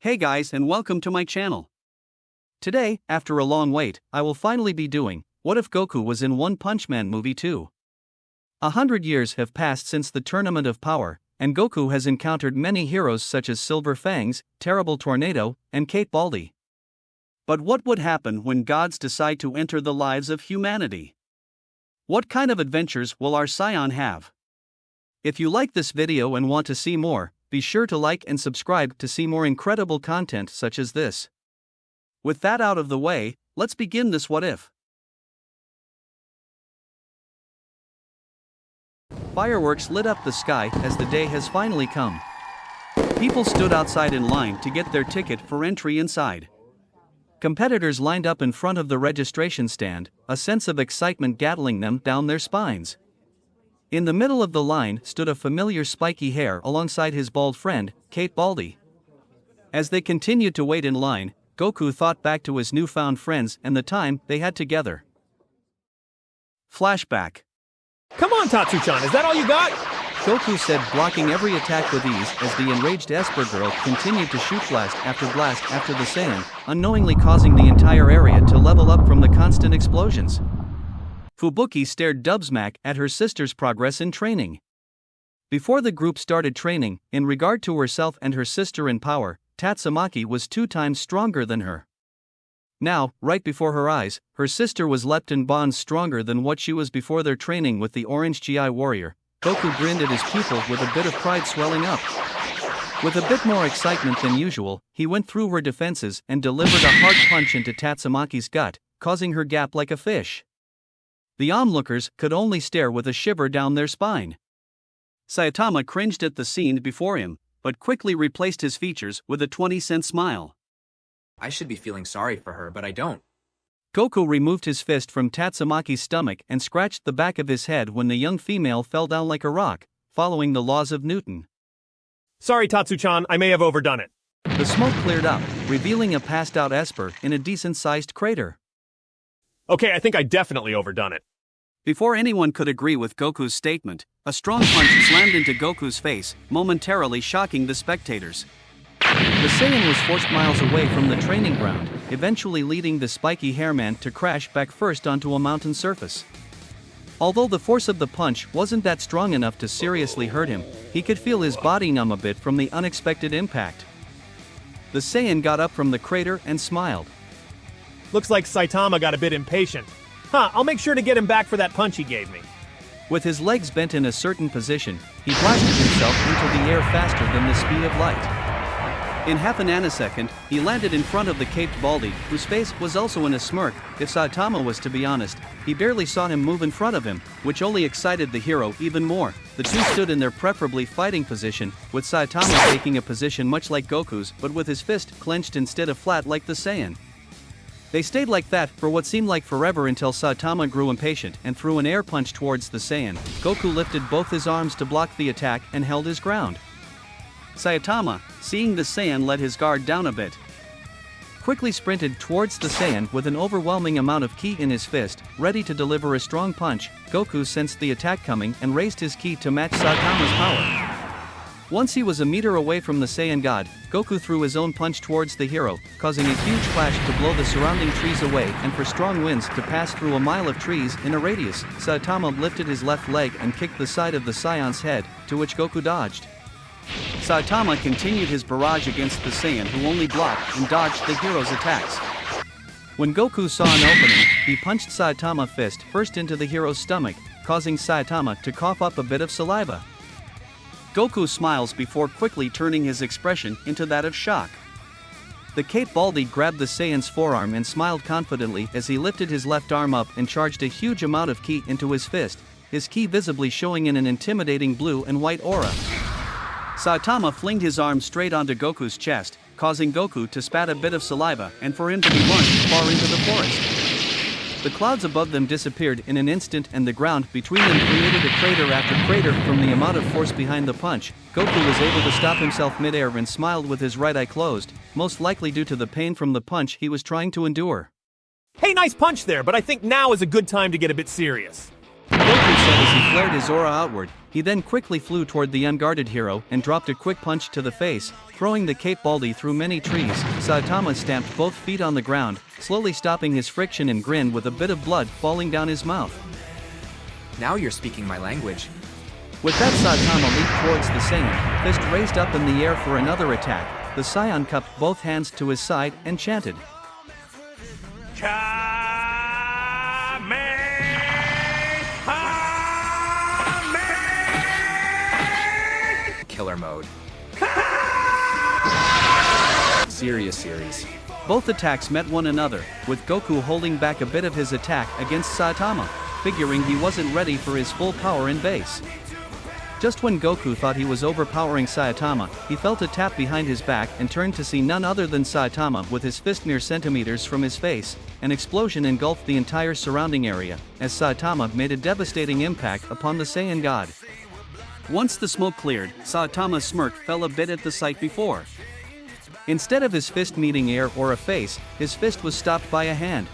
Hey guys, and welcome to my channel. Today, after a long wait, I will finally be doing What If Goku Was in One Punch Man Movie 2. 100 years have passed since the Tournament of Power, and Goku has encountered many heroes such as Silver Fangs, Terrible Tornado, and Cape Baldy. But what would happen when gods decide to enter the lives of humanity? What kind of adventures will our Saiyan have? If you like this video and want to see more, be sure to like and subscribe to see more incredible content such as this. With that out of the way, let's begin this What If. Fireworks lit up the sky as the day has finally come. People stood outside in line to get their ticket for entry inside. Competitors lined up in front of the registration stand, a sense of excitement gathering them down their spines. In the middle of the line stood a familiar spiky hair alongside his bald friend, Cape Baldy. As they continued to wait in line, Goku thought back to his newfound friends and the time they had together. Flashback. Come on, Tatsu-chan, is that all you got? Goku said, blocking every attack with ease as the enraged Esper girl continued to shoot blast after the Saiyan, unknowingly causing the entire area to level up from the constant explosions. Fubuki stared dubsmack at her sister's progress in training. Before the group started training, in regard to herself and her sister in power, Tatsumaki was 2 times stronger than her. Now, right before her eyes, her sister was Lepton bonds stronger than what she was before their training with the Orange GI Warrior. Goku grinned at his pupil with a bit of pride swelling up. With a bit more excitement than usual, he went through her defenses and delivered a hard punch into Tatsumaki's gut, causing her gap like a fish. The onlookers could only stare with a shiver down their spine. Saitama cringed at the scene before him, but quickly replaced his features with a 20-cent smile. I should be feeling sorry for her, but I don't. Goku removed his fist from Tatsumaki's stomach and scratched the back of his head when the young female fell down like a rock, following the laws of Newton. Sorry, Tatsu-chan, I may have overdone it. The smoke cleared up, revealing a passed-out Esper in a decent-sized crater. Okay, I think I definitely overdone it. Before anyone could agree with Goku's statement, a strong punch slammed into Goku's face, momentarily shocking the spectators. The Saiyan was forced miles away from the training ground, eventually leading the spiky hairman to crash back first onto a mountain surface. Although the force of the punch wasn't that strong enough to seriously hurt him, he could feel his body numb a bit from the unexpected impact. The Saiyan got up from the crater and smiled. Looks like Saitama got a bit impatient. I'll make sure to get him back for that punch he gave me. With his legs bent in a certain position, he blasted himself into the air faster than the speed of light. In half a nanosecond, he landed in front of the Cape Baldy, whose face was also in a smirk. If Saitama was to be honest, he barely saw him move in front of him, which only excited the hero even more. The two stood in their preferably fighting position, with Saitama taking a position much like Goku's but with his fist clenched instead of flat like the Saiyan. They stayed like that for what seemed like forever until Saitama grew impatient and threw an air punch towards the Saiyan. Goku lifted both his arms to block the attack and held his ground. Saitama, seeing the Saiyan let his guard down a bit, quickly sprinted towards the Saiyan with an overwhelming amount of ki in his fist, ready to deliver a strong punch. Goku sensed the attack coming and raised his ki to match Saitama's power. Once he was a meter away from the Saiyan God, Goku threw his own punch towards the hero, causing a huge flash to blow the surrounding trees away and for strong winds to pass through a mile of trees in a radius. Saitama lifted his left leg and kicked the side of the Saiyan's head, to which Goku dodged. Saitama continued his barrage against the Saiyan, who only blocked and dodged the hero's attacks. When Goku saw an opening, he punched Saitama fist first into the hero's stomach, causing Saitama to cough up a bit of saliva. Goku smiles before quickly turning his expression into that of shock. The Cape Baldy grabbed the Saiyan's forearm and smiled confidently as he lifted his left arm up and charged a huge amount of ki into his fist, his ki visibly showing in an intimidating blue and white aura. Saitama flinged his arm straight onto Goku's chest, causing Goku to spat a bit of saliva and for him to be launched far into the forest. The clouds above them disappeared in an instant and the ground between them created a crater after crater from the amount of force behind the punch. Goku was able to stop himself mid-air and smiled with his right eye closed, most likely due to the pain from the punch he was trying to endure. Hey, nice punch there, but I think now is a good time to get a bit serious. Goku said as he flared his aura outward. He then quickly flew toward the unguarded hero and dropped a quick punch to the face, throwing the Cape Baldy through many trees. Saitama stamped both feet on the ground, slowly stopping his friction and grinned with a bit of blood falling down his mouth. Now you're speaking my language. With that, Saitama leaped towards the Saiyan, fist raised up in the air for another attack. The Saiyan cupped both hands to his side and chanted, Killer mode. Serious series. Both attacks met one another, with Goku holding back a bit of his attack against Saitama, figuring he wasn't ready for his full power in base. Just when Goku thought he was overpowering Saitama, he felt a tap behind his back and turned to see none other than Saitama with his fist mere centimeters from his face. An explosion engulfed the entire surrounding area, as Saitama made a devastating impact upon the Saiyan God. Once the smoke cleared, Saitama's smirk fell a bit at the sight before. Instead of his fist meeting air or a face, his fist was stopped by a hand.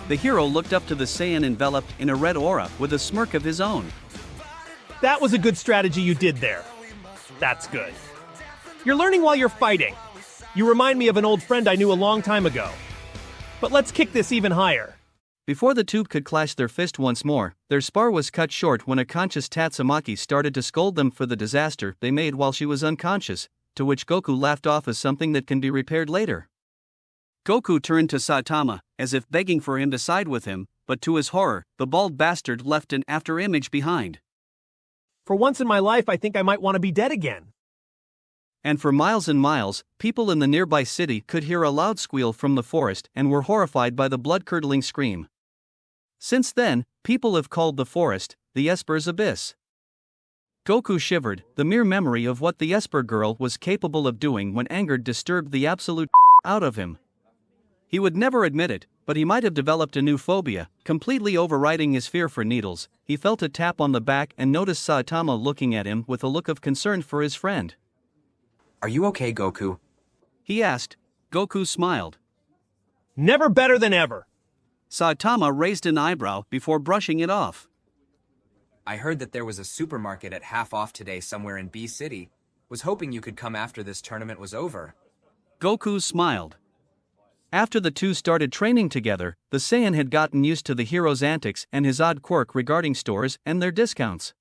The hero looked up to the Saiyan enveloped in a red aura with a smirk of his own. That was a good strategy you did there. That's good. You're learning while you're fighting. You remind me of an old friend I knew a long time ago. But let's kick this even higher. Before the two could clash their fist once more, their spar was cut short when a conscious Tatsumaki started to scold them for the disaster they made while she was unconscious, to which Goku laughed off as something that can be repaired later. Goku turned to Saitama, as if begging for him to side with him, but to his horror, the bald bastard left an after-image behind. For once in my life, I think I might want to be dead again. And for miles and miles, people in the nearby city could hear a loud squeal from the forest and were horrified by the blood-curdling scream. Since then, people have called the forest the Esper's Abyss. Goku shivered. The mere memory of what the Esper girl was capable of doing when angered disturbed the absolute out of him. He would never admit it, but he might have developed a new phobia, completely overriding his fear for needles. He felt a tap on the back and noticed Saitama looking at him with a look of concern for his friend. Are you okay, Goku? He asked. Goku smiled. Never better than ever. Saitama raised an eyebrow before brushing it off. I heard that there was a supermarket at half off today somewhere in B City. Was hoping you could come after this tournament was over. Goku smiled. After the two started training together, the Saiyan had gotten used to the hero's antics and his odd quirk regarding stores and their discounts.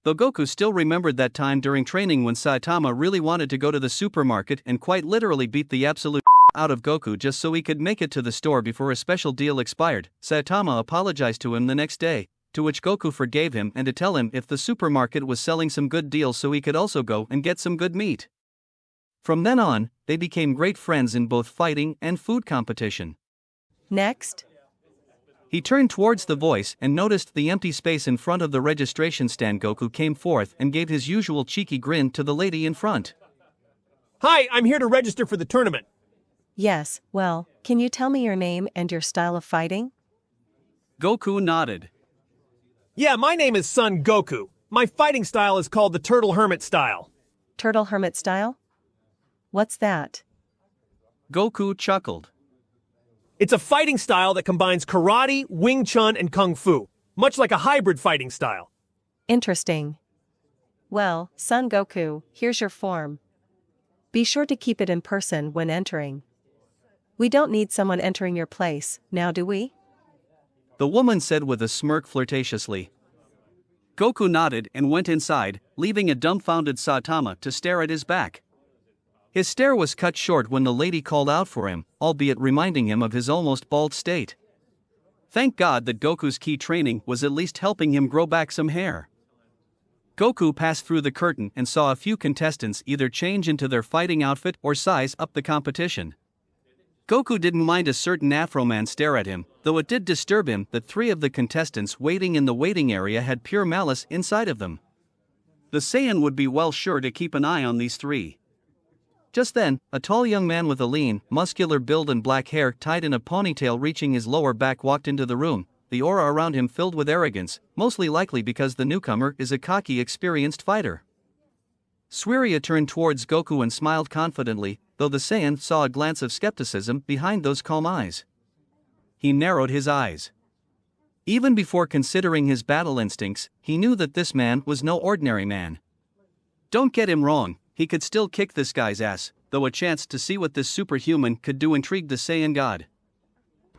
Though Goku still remembered that time during training when Saitama really wanted to go to the supermarket and quite literally beat the absolute out of Goku just so he could make it to the store before a special deal expired. Saitama apologized to him the next day, to which Goku forgave him and to tell him if the supermarket was selling some good deals so he could also go and get some good meat. From then on, they became great friends in both fighting and food competition. Next. He turned towards the voice and noticed the empty space in front of the registration stand. Goku came forth and gave his usual cheeky grin to the lady in front. Hi, I'm here to register for the tournament. Yes, well, can you tell me your name and your style of fighting? Goku nodded. Yeah, my name is Son Goku. My fighting style is called the Turtle Hermit style. Turtle Hermit style? What's that? Goku chuckled. It's a fighting style that combines karate, Wing Chun, and Kung Fu, much like a hybrid fighting style. Interesting. Well, Son Goku, here's your form. Be sure to keep it in person when entering. We don't need someone entering your place, now do we? The woman said with a smirk flirtatiously. Goku nodded and went inside, leaving a dumbfounded Saitama to stare at his back. His stare was cut short when the lady called out for him, albeit reminding him of his almost bald state. Thank God that Goku's key training was at least helping him grow back some hair. Goku passed through the curtain and saw a few contestants either change into their fighting outfit or size up the competition. Goku didn't mind a certain Afro man stare at him, though it did disturb him that 3 of the contestants waiting in the waiting area had pure malice inside of them. The Saiyan would be well sure to keep an eye on these 3. Just then, a tall young man with a lean, muscular build and black hair tied in a ponytail reaching his lower back walked into the room, the aura around him filled with arrogance, mostly likely because the newcomer is a cocky, experienced fighter. Suirya turned towards Goku and smiled confidently, though the Saiyan saw a glance of skepticism behind those calm eyes. He narrowed his eyes. Even before considering his battle instincts, he knew that this man was no ordinary man. Don't get him wrong, he could still kick this guy's ass, though a chance to see what this superhuman could do intrigued the Saiyan God.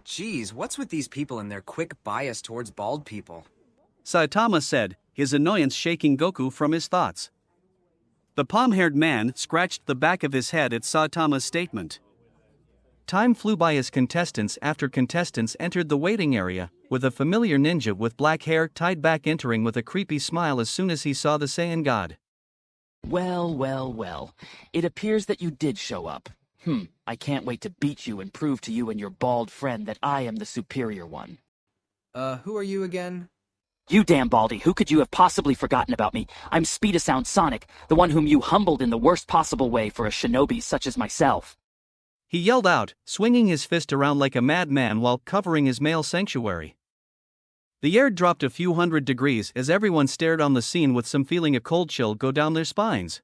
Geez, what's with these people and their quick bias towards bald people? Saitama said, his annoyance shaking Goku from his thoughts. The palm-haired man scratched the back of his head at Saitama's statement. Time flew by as contestants after contestants entered the waiting area, with a familiar ninja with black hair tied back entering with a creepy smile as soon as he saw the Saiyan God. Well, well, well. It appears that you did show up. I can't wait to beat you and prove to you and your bald friend that I am the superior one. Who are you again? You damn Baldy, who could you have possibly forgotten about me? I'm Speedasound Sonic, the one whom you humbled in the worst possible way for a shinobi such as myself. He yelled out, swinging his fist around like a madman while covering his male sanctuary. The air dropped a few hundred degrees as everyone stared on the scene with some feeling a cold chill go down their spines.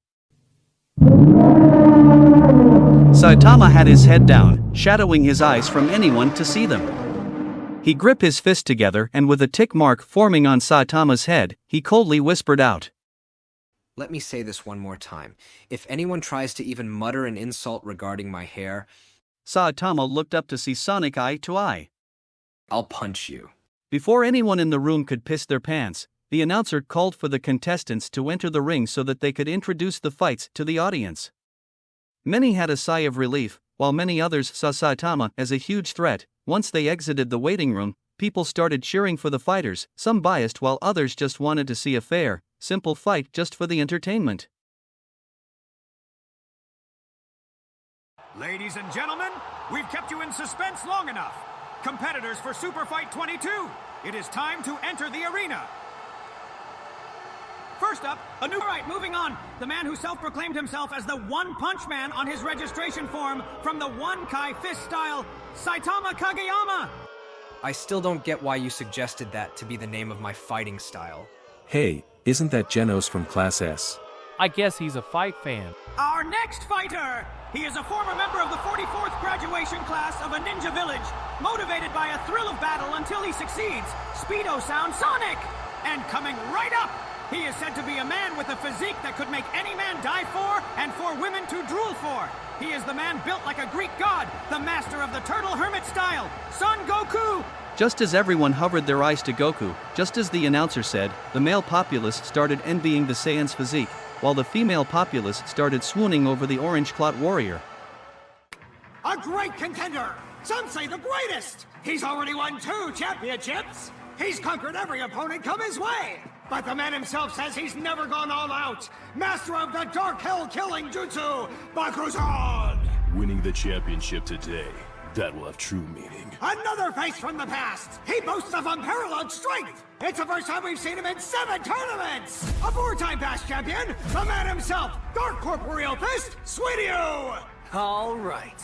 Saitama had his head down, shadowing his eyes from anyone to see them. He gripped his fist together and with a tick mark forming on Saitama's head, he coldly whispered out. Let me say this one more time. If anyone tries to even mutter an insult regarding my hair, Saitama looked up to see Sonic eye to eye. I'll punch you. Before anyone in the room could piss their pants, the announcer called for the contestants to enter the ring so that they could introduce the fights to the audience. Many had a sigh of relief, while many others saw Saitama as a huge threat. Once they exited the waiting room, people started cheering for the fighters, some biased while others just wanted to see a fair, simple fight just for the entertainment. Ladies and gentlemen, we've kept you in suspense long enough. Competitors for Super Fight 22, it is time to enter the arena. First up, a new... Alright, moving on. The man who self-proclaimed himself as the One Punch Man on his registration form from the One Kai Fist style, Saitama Kageyama. I still don't get why you suggested that to be the name of my fighting style. Hey, isn't that Genos from Class S? I guess he's a fight fan. Our next fighter! He is a former member of the 44th graduation class of a ninja village, motivated by a thrill of battle until he succeeds, Speedasound Sonic! And coming right up, he is said to be a man with a physique that could make any man die for and for women to drool for. He is the man built like a Greek god, the master of the turtle hermit style, Son Goku! Just as everyone hovered their eyes to Goku, just as the announcer said, the male populace started envying the Saiyan's physique, while the female populace started swooning over the orange-clot warrior. A great contender! Some say the greatest! He's already won 2 championships! He's conquered every opponent come his way! But the man himself says he's never gone all out! Master of the Dark Hell Killing Jutsu, Bakuzan! Winning the championship today, that will have true meaning. Another face from the past! He boasts of unparalleled strength! It's the first time we've seen him in 7 tournaments! A 4-time past champion, the man himself, Dark Corporeal Fist, Sweetio! All right.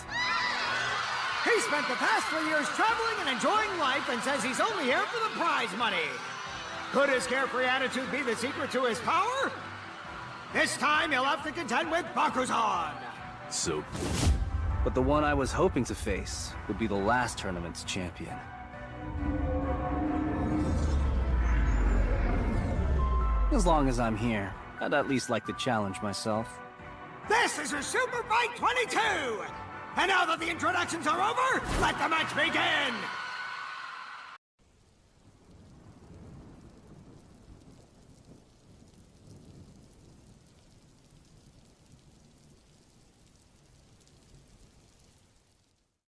He spent the past 3 years traveling and enjoying life and says he's only here for the prize money. Could his carefree attitude be the secret to his power? This time he'll have to contend with Bakuzan. So, But the one I was hoping to face would be the last tournament's champion. As long as I'm here, I'd at least like to challenge myself. This is your Super Fight 22! And now that the introductions are over, let the match begin!